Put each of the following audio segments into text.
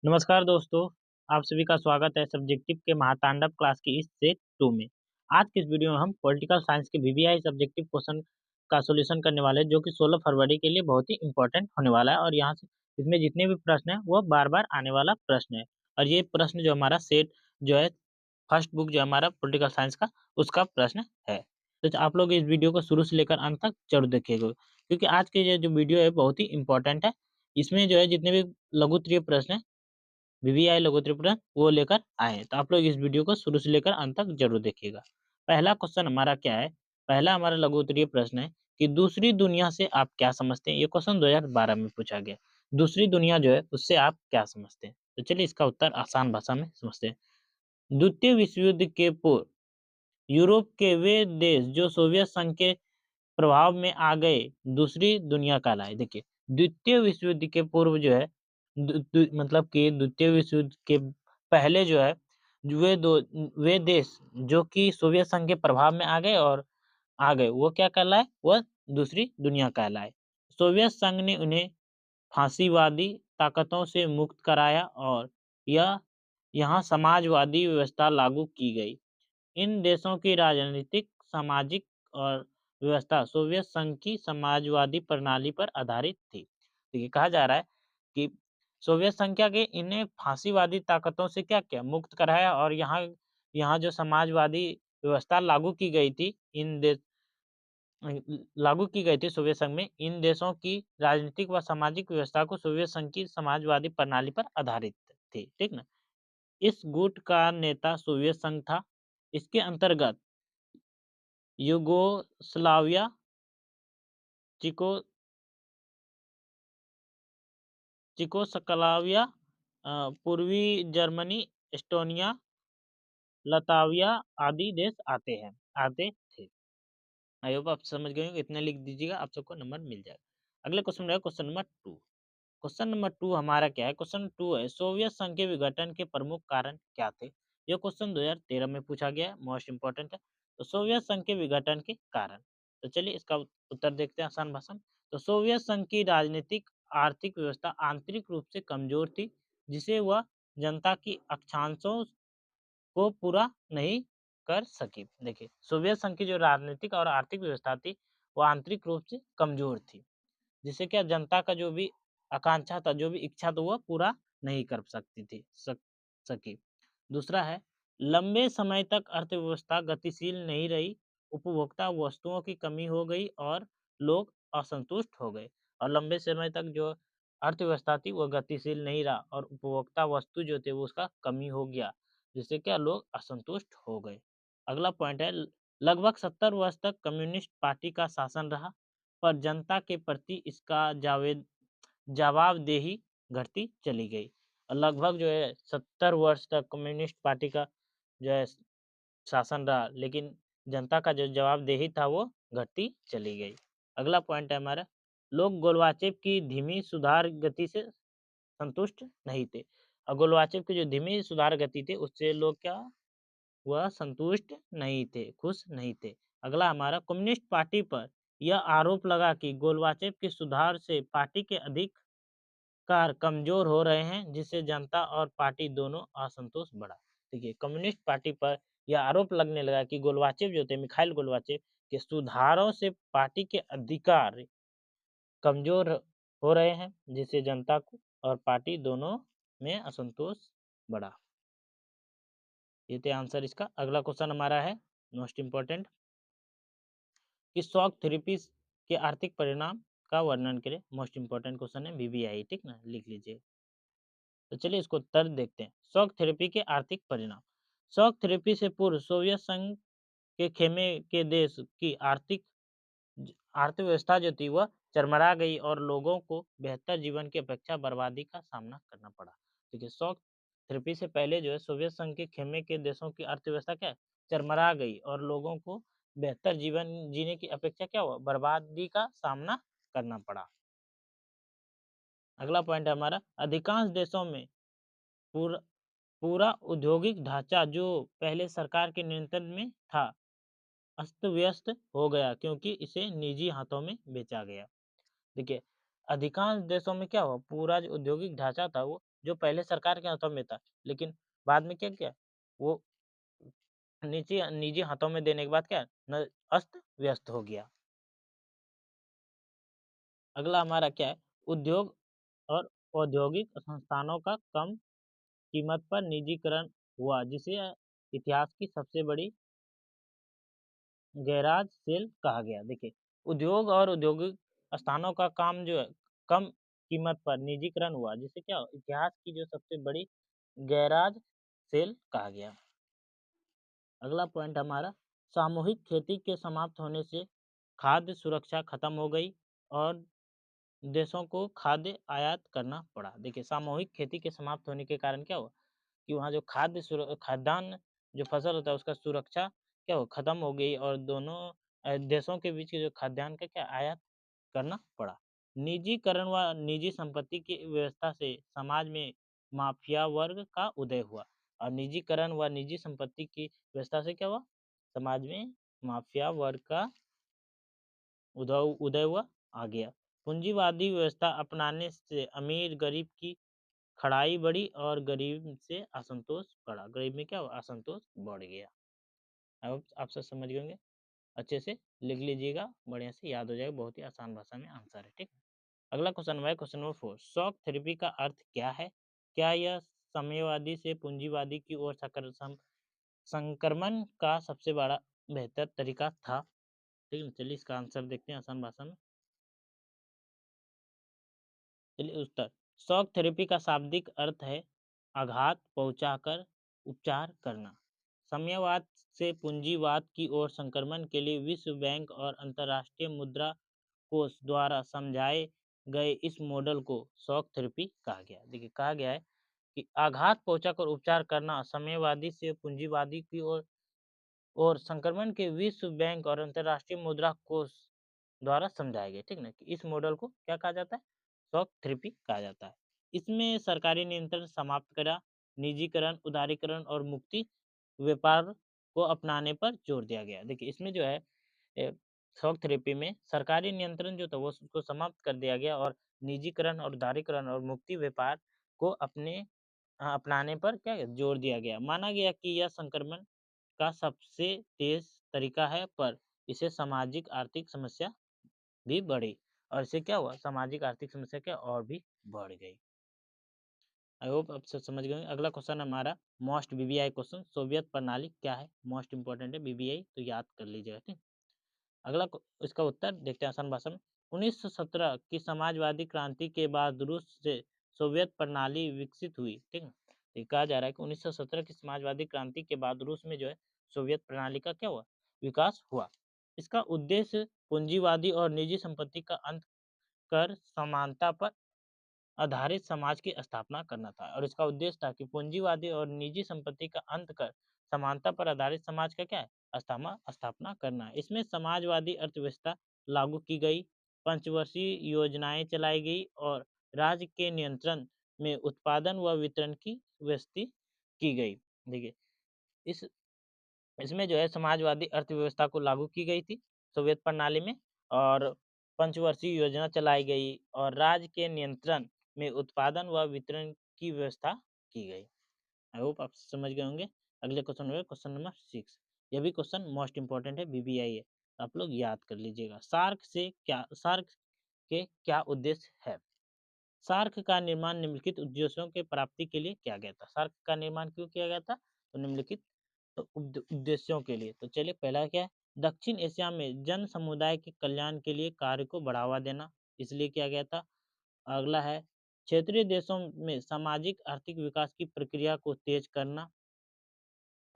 नमस्कार दोस्तों, आप सभी का स्वागत है सब्जेक्टिव के महातांडव क्लास की इस सेट 2 में। आज के इस वीडियो में हम पॉलिटिकल साइंस के वीवीआई सब्जेक्टिव क्वेश्चन का सॉल्यूशन करने वाले हैं, जो कि 16 फरवरी के लिए बहुत ही इम्पोर्टेंट होने वाला है और यहाँ से इसमें जितने भी प्रश्न हैं, वो बार-बार आने वाला प्रश्न है। और ये प्रश्न जो हमारा सेट जो है, फर्स्ट बुक जो हमारा पॉलिटिकल साइंस का, उसका प्रश्न है। तो आप लोग इस वीडियो को शुरू से लेकर अंत तक ज़रूर देखिएगा, क्योंकि आज के ये जो वीडियो है बहुत ही इम्पोर्टेंट है। इसमें जो है जितने भी लघु उत्तरीय प्रश्न हैं, वीवीआई लघु त्रिपुरा वो लेकर आए हैं। तो आप लोग इस वीडियो को शुरू से लेकर अंत तक जरूर देखिएगा। पहला क्वेश्चन हमारा क्या है? पहला हमारा लघु उत्तरीय प्रश्न है कि दूसरी दुनिया से आप क्या समझते हैं? ये क्वेश्चन 2012 में पूछा गया। दूसरी दुनिया जो है उससे आप क्या समझते हैं? तो चलिए इसका उत्तर आसान भाषा में समझते हैं। द्वितीय विश्व युद्ध के पूर्व यूरोप के वे देश जो सोवियत संघ के प्रभाव में आ गए, दूसरी दुनिया कहलाए। देखिए, द्वितीय विश्व युद्ध के पूर्व जो है, दु दु मतलब कि द्वितीय विश्व युद्ध के पहले जो है, वे देश जो कि सोवियत संघ के प्रभाव में आ गए, वो क्या कहलाए? वह दूसरी दुनिया कहलाए। सोवियत संघ ने उन्हें फाँसीवादी ताकतों से मुक्त कराया और यह यहाँ समाजवादी व्यवस्था लागू की गई। इन देशों की राजनीतिक, सामाजिक और व्यवस्था सोवियत संघ की समाजवादी प्रणाली पर आधारित थी। देखिए, कहा जा रहा है कि सोवियत संघ क्या के इन्हें फांसीवादी ताकतों से क्या किया? मुक्त कराया और यहाँ यहाँ जो समाजवादी व्यवस्था लागू की गई थी, लागू की गई थी सोवियत संघ में, इन देशों की राजनीतिक व सामाजिक व्यवस्था को सोवियत संघ की समाजवादी प्रणाली पर आधारित थी। ठीक ना? इस गुट का नेता सोवियत संघ था। इसके अंतर्गत युगोस्लाविया, चिको चिकोस्लाविया, पूर्वी जर्मनी, एस्टोनिया, लताविया आदि देश आते थे। आई होप आप समझ गए होंगे, इतने लिख दीजिएगा, आप सबको नंबर मिल जाएगा। अगले क्वेश्चन रहेगा क्वेश्चन नंबर 2। क्वेश्चन नंबर 2 हमारा क्या है? क्वेश्चन 2 है, सोवियत संघ के विघटन के प्रमुख कारण क्या थे? यह क्वेश्चन 2013 में पूछा गया है, मोस्ट इंपोर्टेंट है। तो सोवियत संघ के विघटन के कारण, तो चलिए इसका उत्तर देखते हैं आसान भाषा में। तो सोवियत संघ की राजनीतिक आर्थिक व्यवस्था आंतरिक रूप से कमजोर थी, जिसे वह जनता की आकांक्षाओं को पूरा नहीं कर सकी। देखिए, सोवियत संघ की जो राजनीतिक और आर्थिक व्यवस्था थी, वो आंतरिक रूप से कमजोर थी, जिससे क्या जनता का जो भी आकांक्षा था, जो भी इच्छा था, वह पूरा नहीं कर सकती थी सकी। दूसरा है, लंबे समय तक अर्थव्यवस्था गतिशील नहीं रही, उपभोक्ता वस्तुओं की कमी हो गई और लोग असंतुष्ट हो गए। और लंबे समय तक जो अर्थव्यवस्था थी वो गतिशील नहीं रहा और उपभोक्ता वस्तु जो थे वो उसका कमी हो गया, जिससे क्या लोग असंतुष्ट हो गए। अगला पॉइंट है, लगभग 70 वर्ष तक कम्युनिस्ट पार्टी का शासन रहा, पर जनता के प्रति इसका जवाबदेही घटती चली गई। और लगभग जो है 70 वर्ष तक कम्युनिस्ट पार्टी का जो है शासन रहा, लेकिन जनता का जो जवाबदेही था वो घटती चली गई। अगला पॉइंट है हमारा, लोग गोलवाचेव की धीमी सुधार गति से संतुष्ट नहीं थे। और गोलवाचेव की जो धीमी सुधार गति थी, उससे लोग क्या, वह संतुष्ट नहीं थे, खुश नहीं थे। अगला हमारा, कम्युनिस्ट पार्टी पर यह आरोप लगा कि गोलवाचेव के सुधार से पार्टी के अधिकार कमजोर हो रहे हैं, जिससे जनता और पार्टी दोनों असंतोष बढ़ा। देखिए, कम्युनिस्ट पार्टी पर यह आरोप लगने लगा कि गोलवाचेव जो थे, मिखाइल गोलवाचेव के सुधारों से पार्टी के अधिकार कमजोर हो रहे हैं, जिससे जनता को और पार्टी दोनों में असंतोष बढ़ा। ये थे आंसर इसका। अगला क्वेश्चन हमारा है मोस्ट इम्पोर्टेंट, कि शॉक थेरेपी के आर्थिक परिणाम का वर्णन करें। मोस्ट इम्पोर्टेंट क्वेश्चन है, वीवीआई, ठीक ना, लिख लीजिए। तो चलिए इसको उत्तर देखते हैं। शॉक थेरेपी के आर्थिक परिणाम। शॉक थेरेपी से पूर्व सोवियत संघ के खेमे के देश की अर्थव्यवस्था जो थी वह चरमरा गई और लोगों को बेहतर जीवन की अपेक्षा बर्बादी का सामना करना पड़ा। देखिए, शॉक थेरेपी से पहले जो है सोवियत संघ के खेमे के देशों की अर्थव्यवस्था क्या है? चरमरा गई और लोगों को बेहतर जीवन जीने की अपेक्षा क्या हुआ? बर्बादी का सामना करना पड़ा। अगला पॉइंट है हमारा, अधिकांश देशों में पूरा पूरा औद्योगिक ढांचा जो पहले सरकार के नियंत्रण में था, अस्त-व्यस्त हो गया, क्योंकि इसे निजी हाथों में बेचा गया। देखिए, अधिकांश देशों में क्या हुआ? पूरा जो औद्योगिक ढांचा था वो जो पहले सरकार के हाथों में था, लेकिन बाद में क्या किया, वो निजी निजी हाथों में देने के बाद क्या न अस्त व्यस्त हो गया। अगला हमारा क्या है, उद्योग और औद्योगिक संस्थानों का कम कीमत पर निजीकरण हुआ, जिसे इतिहास की सबसे बड़ी गैराज सेल कहा गया। देखिए, उद्योग और औद्योगिक स्थानों का काम जो है कम कीमत पर निजीकरण हुआ, जिससे क्या हुआ? इतिहास की जो सबसे बड़ी गैराज सेल कहा गया। अगला पॉइंट हमारा, सामूहिक खेती के समाप्त होने से खाद्य सुरक्षा खत्म हो गई और देशों को खाद्य आयात करना पड़ा। देखिए, सामूहिक खेती के समाप्त होने के कारण क्या हुआ कि वहाँ जो खाद्यान्न जो फसल होता है उसका सुरक्षा क्या हो खत्म हो गई और दोनों देशों के बीच के जो खाद्यान्न का क्या आयात करना पड़ा। निजीकरण व निजी संपत्ति की व्यवस्था से समाज में माफिया वर्ग का उदय हुआ और निजीकरण व निजी संपत्ति की व्यवस्था से क्या हुआ, समाज में माफिया वर्ग का उदय उदय हुआ आ गया। पूंजीवादी व्यवस्था अपनाने से अमीर गरीब की खड़ाई बढ़ी और गरीब से असंतोष बढ़ा। गरीब में क्या हुआ, असंतोष बढ़ गया। अब आप सब समझ गए होंगे, अच्छे से लिख लीजिएगा, बढ़िया से याद हो जाएगा, बहुत ही आसान भाषा में आंसर है। ठीक है, अगला क्वेश्चन है क्वेश्चन नंबर 4, शॉक थेरेपी का अर्थ क्या है? क्या यह साम्यवादी से पूंजीवादी की ओर संक्रमण का सबसे बड़ा बेहतर तरीका था? ठीक है, चलिए इसका आंसर देखते हैं आसान भाषा में। चलिए उत्तर, शॉक थेरेपी का शाब्दिक अर्थ है आघात पहुंचाकर उपचार करना। साम्यवाद से पूंजीवाद की ओर संक्रमण के लिए विश्व बैंक और अंतर्राष्ट्रीय मुद्रा कोष द्वारा समझाए गए इस मॉडल को शॉक थेरेपी कहा गया। देखिए, कहा गया है कि आघात पहुंचाकर उपचार करना साम्यवादी से पूंजीवादी की ओर और संक्रमण के विश्व बैंक और अंतर्राष्ट्रीय मुद्रा कोष द्वारा समझाए गए। ठीक ना, कि इस मॉडल को क्या कहा जाता है, शॉक थेरेपी कहा जाता है। इसमें सरकारी नियंत्रण समाप्त करा, निजीकरण, उदारीकरण और मुक्ति व्यापार को अपनाने पर जोर दिया गया। देखिए, इसमें जो है शॉक थेरेपी में सरकारी नियंत्रण जो था वो उसको समाप्त कर दिया गया और निजीकरण और उदारीकरण और मुक्ति व्यापार को अपनाने पर क्या जोर दिया गया। माना गया कि यह संक्रमण का सबसे तेज तरीका है, पर इसे सामाजिक आर्थिक समस्या भी बढ़ी और इससे क्या हुआ, सामाजिक आर्थिक समस्या क्या और भी बढ़ गई। आई होप आप सब समझ गए। अगला क्वेश्चन हमारा मोस्ट बीबीआई क्वेश्चन, सोवियत प्रणाली क्या है? मोस्ट इंपॉर्टेंट है बीबीआई, तो याद कर लीजिएगा। ठीक, इसका उत्तर देखते हैं आसान भाषा में। 1917 की समाजवादी क्रांति के बाद रूस से सोवियत प्रणाली विकसित हुई। ठीक है, ये कहा जा रहा है कि 1917 की समाजवादी क्रांति के बाद रूस में जो है सोवियत प्रणाली का क्या हुआ, विकास हुआ। इसका उद्देश्य पूंजीवादी और निजी संपत्ति का अंत कर समानता पर आधारित समाज की स्थापना करना था और इसका उद्देश्य था कि पूंजीवादी और निजी संपत्ति का अंत कर समानता पर आधारित समाज का क्या है, स्थापना करना है। इसमें समाजवादी अर्थव्यवस्था लागू की गई, पंचवर्षीय योजनाएं चलाई गई और राज्य के नियंत्रण में उत्पादन व वितरण की व्यवस्था की गई। देखिए, इस इसमें जो है समाजवादी अर्थव्यवस्था को लागू की गई थी सोवियत प्रणाली में और पंचवर्षीय योजना चलाई गई और राज्य के नियंत्रण में उत्पादन व वितरण की व्यवस्था की गई। आई होप आप समझ गए होंगे। अगले क्वेश्चन हो क्वेश्चन नंबर 6, यह भी क्वेश्चन मोस्ट इंपॉर्टेंट है, बीबीआई है, आप लोग याद कर लीजिएगा। सार्क के क्या उद्देश्य है? सार्क का निर्माण निम्नलिखित उद्देश्यों के प्राप्ति के लिए किया गया था। सार्क का निर्माण क्यों किया गया था? तो निम्नलिखित उद्देश्यों के लिए। तो चलिए, पहला क्या है, दक्षिण एशिया में जन समुदाय के कल्याण के लिए कार्य को बढ़ावा देना, इसलिए किया गया था। अगला है, क्षेत्रीय देशों में सामाजिक आर्थिक विकास की प्रक्रिया को तेज करना।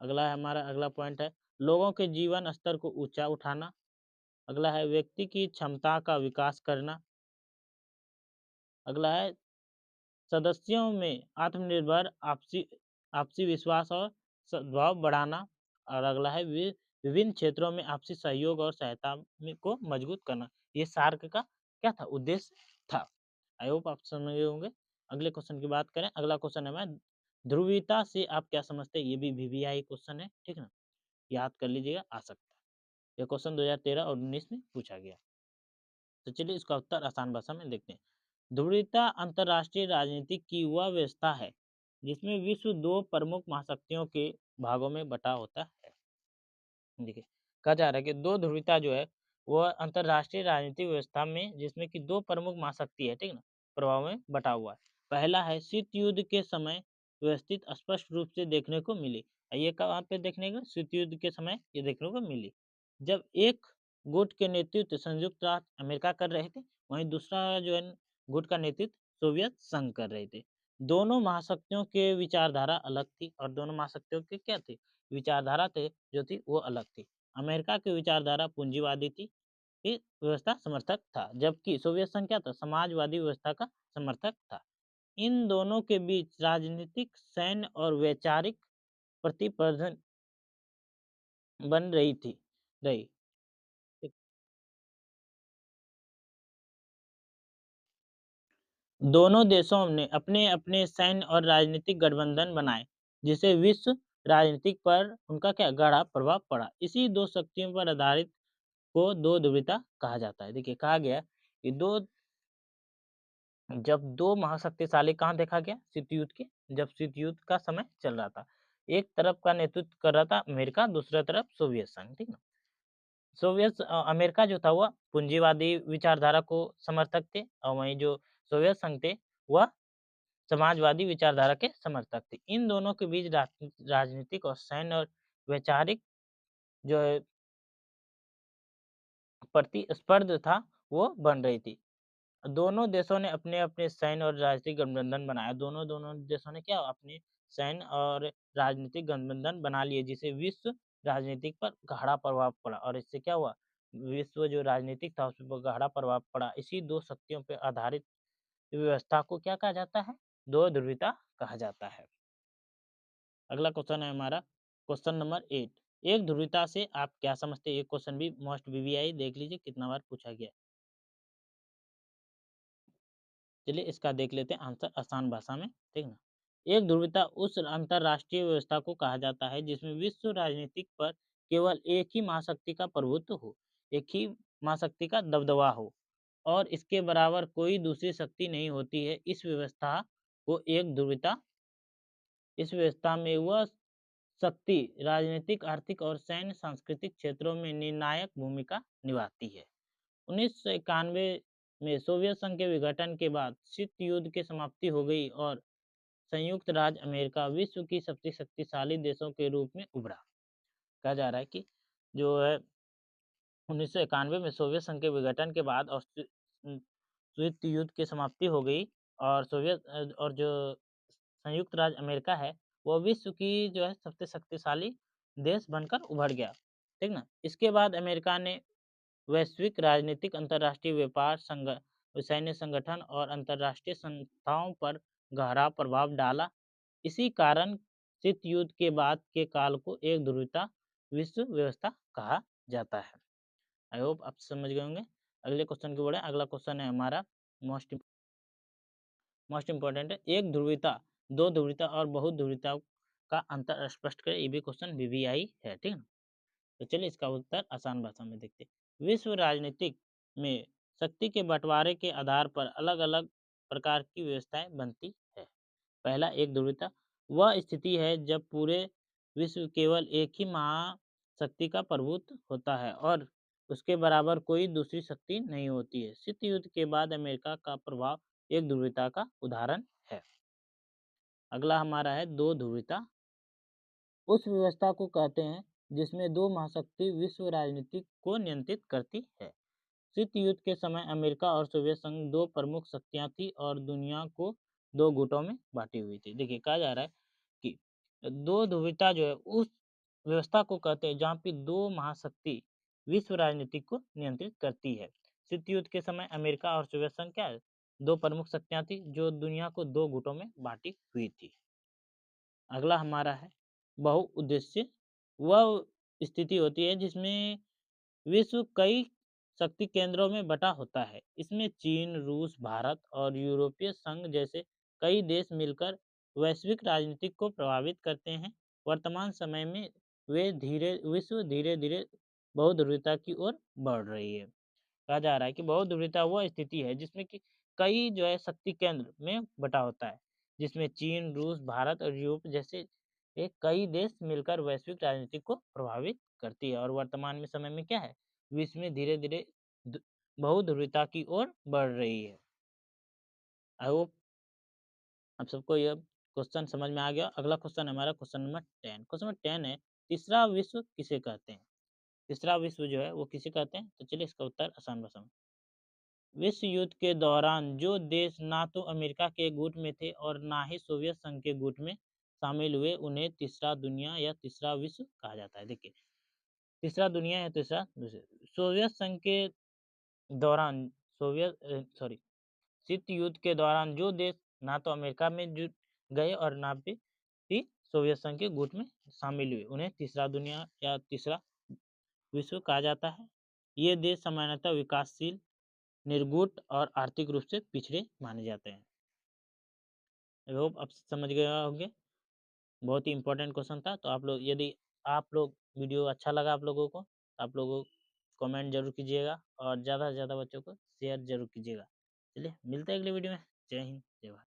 अगला है हमारा अगला पॉइंट है, लोगों के जीवन स्तर को ऊंचा उठाना। अगला है, व्यक्ति की क्षमता का विकास करना। अगला है, सदस्यों में आत्मनिर्भर आपसी आपसी विश्वास और सद्भाव बढ़ाना। और अगला है, विभिन्न क्षेत्रों में आपसी सहयोग और सहायता को मजबूत करना। ये सार्क का क्या था, उद्देश्य था। आई होप आप समझ गए होंगे। अगले क्वेश्चन की बात करें, अगला क्वेश्चन है मैं, ध्रुवीयता से आप क्या समझते हैं? ये भी वीवीआई क्वेश्चन है, ठीक ना, याद कर लीजिएगा, आ सकता है। ये क्वेश्चन 2013 और 19 में पूछा गया। तो चलिए इसका उत्तर आसान भाषा में देखते हैं। ध्रुवीयता अंतर्राष्ट्रीय राजनीति की वह व्यवस्था है जिसमें विश्व दो प्रमुख महाशक्तियों के भागों में बटा होता है। देखिए, कहा जा रहा है कि दो ध्रुवीयता जो है वह अंतर्राष्ट्रीय राजनीतिक व्यवस्था में जिसमें कि दो प्रमुख महाशक्ति है, ठीक ना, प्रभाव में बटा हुआ है। पहला है शीत युद्ध के समय व्यवस्थित स्पष्ट रूप से देखने को मिली। ये कहाँ पे देखने को, शीत युद्ध के समय ये देखने को मिली, जब एक गुट के नेतृत्व संयुक्त राष्ट्र अमेरिका कर रहे थे, वहीं दूसरा जो है गुट का नेतृत्व सोवियत संघ कर रहे थे। दोनों महाशक्तियों के विचारधारा अलग थी और दोनों महाशक्तियों के क्या थे, विचारधारा थे जो थी वो अलग थी। अमेरिका की विचारधारा पूंजीवादी थी, ये व्यवस्था समर्थक था, जबकि सोवियत संघ क्या था, समाजवादी व्यवस्था का समर्थक था। इन दोनों के बीच राजनीतिक, सैन्य और वैचारिक प्रतिस्पर्धा बन रही थी रही। दोनों देशों ने अपने-अपने सैन्य और राजनीतिक गठबंधन बनाए, जिससे विश्व राजनीतिक पर उनका क्या गहरा प्रभाव पड़ा। इसी दो शक्तियों पर आधारित को दो ध्रुवीयता कहा जाता है। देखिए, कहा गया कि दो जब दो महाशक्तिशाली कहाँ देखा गया, शीत युद्ध के, जब शीत युद्ध का समय चल रहा था। एक तरफ का नेतृत्व कर रहा था अमेरिका, दूसरा तरफ सोवियत संघ, ठीक ना। अमेरिका जो था वह पूंजीवादी विचारधारा को समर्थक थे और वहीं जो सोवियत संघ थे वह समाजवादी विचारधारा के समर्थक थे। इन दोनों के बीच राजनीतिक और सैन्य और वैचारिक जो है प्रतिस्पर्धा था वो बन रही थी। दोनों देशों ने अपने-अपने सैन्य और राजनीतिक गठबंधन बनाया। दोनों दोनों देशों ने क्या अपने सैन्य और राजनीतिक गठबंधन बना लिए, जिससे विश्व राजनीतिक पर गहरा प्रभाव पड़ा और इससे क्या हुआ, विश्व जो राजनीतिक था उस पर गहरा प्रभाव पड़ा। इसी दो शक्तियों पर आधारित व्यवस्था को क्या कहा जाता है, दो ध्रुवीयता कहा जाता है। अगला क्वेश्चन है हमारा क्वेश्चन नंबर 8। एक ध्रुवीयता से आप क्या समझते हैं? ये क्वेश्चन भी मोस्ट वीवीआई देख लीजिए कितना बार पूछा गया है। चलिए इसका देख लेते हैं आंसर आसान भाषा में, ठीक ना। एक ध्रुवीयता उस अंतरराष्ट्रीय व्यवस्था को कहा जाता है जिसमें विश्व राजनीतिक पर केवल एक ही महाशक्ति का प्रभुत्व हो, एक ही महाशक्ति का दबदबा हो और इसके बराबर कोई दूसरी शक्ति नहीं होती है। को एक ध्रुवीयता इस व्यवस्था में वह शक्ति राजनीतिक, आर्थिक और सैन्य सांस्कृतिक क्षेत्रों में निर्णायक भूमिका निभाती है। 1991 में सोवियत संघ के विघटन के बाद शीत युद्ध की समाप्ति हो गई और संयुक्त राज्य अमेरिका विश्व की सबसे शक्तिशाली देशों के रूप में उभरा। कहा जा रहा है कि जो है 1991 में सोवियत संघ के विघटन के बाद और शीत युद्ध की समाप्ति हो गई और और जो संयुक्त राज्य अमेरिका है वो विश्व की जो है सबसे शक्तिशाली देश बनकर उभर गया, ठीक ना। इसके बाद अमेरिका ने वैश्विक राजनीतिक, अंतर्राष्ट्रीय व्यापार, सैन्य संगठन और अंतर्राष्ट्रीय संस्थाओं पर गहरा प्रभाव डाला। इसी कारण शीत युद्ध के बाद के काल को एक ध्रुवीयता विश्व व्यवस्था कहा जाता है। आई होप आप समझ गए होंगे। अगले क्वेश्चन की ओर है। अगला क्वेश्चन है हमारा मोस्ट मोस्ट इम्पोर्टेंट है, एक ध्रुवीयता, दो ध्रुवीयता और बहुत ध्रुवीयता का अंतर स्पष्ट करें। ये भी क्वेश्चन वीवीआई है, ठीक है। तो चलिए इसका उत्तर आसान भाषा में देखते हैं। विश्व राजनीतिक में शक्ति के बंटवारे के आधार पर अलग अलग प्रकार की व्यवस्थाएं बनती है। पहला, एक ध्रुवीयता वह स्थिति है जब पूरे विश्व केवल एक ही महाशक्ति का प्रभुत्व होता है और उसके बराबर कोई दूसरी शक्ति नहीं होती है। शीत युद्ध के बाद अमेरिका का प्रभाव एक ध्रुवीयता का उदाहरण है। अगला हमारा है दो ध्रुवीयता। उस व्यवस्था को कहते हैं जिसमें दो महाशक्ति विश्व राजनीति को नियंत्रित करती है। शीत युद्ध के समय अमेरिका और सोवियत संघ दो प्रमुख शक्तियां थी और दुनिया को दो गुटों में बांटी हुई थी। देखिए, कहा जा रहा है कि दो ध्रुवीयता जो है उस व्यवस्था को कहते हैं जहाँ पे दो महाशक्ति विश्व राजनीति को नियंत्रित करती है। शीत युद्ध के समय अमेरिका और सोवियत संघ क्या है, दो प्रमुख शक्तियां थी जो दुनिया को दो गुटों में बांटी हुई थी। अगला हमारा है बहुउद्देश्य। वह स्थिति होती है जिसमें विश्व कई शक्ति केंद्रों में बटा होता है। इसमें चीन, रूस, भारत और यूरोपीय संघ जैसे कई देश मिलकर वैश्विक राजनीति को प्रभावित करते हैं। वर्तमान समय में विश्व धीरे धीरे बहुध्रुवता की ओर बढ़ रही है। कहा जा रहा है कि बहुध्रुवता वह स्थिति है जिसमें कि कई जो है शक्ति केंद्र में बँटा होता है, जिसमें चीन, रूस, भारत और यूरोप जैसे कई देश मिलकर वैश्विक राजनीति को प्रभावित करती है और वर्तमान में समय में क्या है, विश्व में धीरे-धीरे द बहुध्रुवता की ओर बढ़ रही है। आई होप आप सबको यह क्वेश्चन समझ में आ गया। अगला क्वेश्चन हमारा क्वेश्चन नंबर 10। क्वेश्चन नंबर 10 है, तीसरा विश्व किसे कहते हैं? तीसरा विश्व जो है वो किसे कहते हैं? तो चलिए इसका उत्तर आसान भाषा में, विश्व युद्ध के दौरान जो देश ना तो अमेरिका के गुट में थे और ना ही सोवियत संघ के गुट में शामिल हुए, उन्हें तीसरा दुनिया या तीसरा विश्व कहा जाता है। देखिए, तीसरा दुनिया या तीसरा विश्व, सोवियत संघ के दौरान सॉरी शीत युद्ध के दौरान जो देश ना तो अमेरिका में जुट गए और ना ही सोवियत संघ के गुट में शामिल हुए, उन्हें तीसरा दुनिया या तीसरा विश्व कहा जाता है। ये देश सामान्यतः विकासशील, निर्गुट और आर्थिक रूप से पिछड़े माने जाते हैं। आई होप आप समझ गए होंगे। बहुत ही इंपॉर्टेंट क्वेश्चन था। तो आप लोग, यदि आप लोग वीडियो अच्छा लगा आप लोगों को, आप लोगों कमेंट जरूर कीजिएगा और ज़्यादा से ज़्यादा बच्चों को शेयर जरूर कीजिएगा। चलिए मिलते हैं अगले वीडियो में। जय हिंद, जय भारत।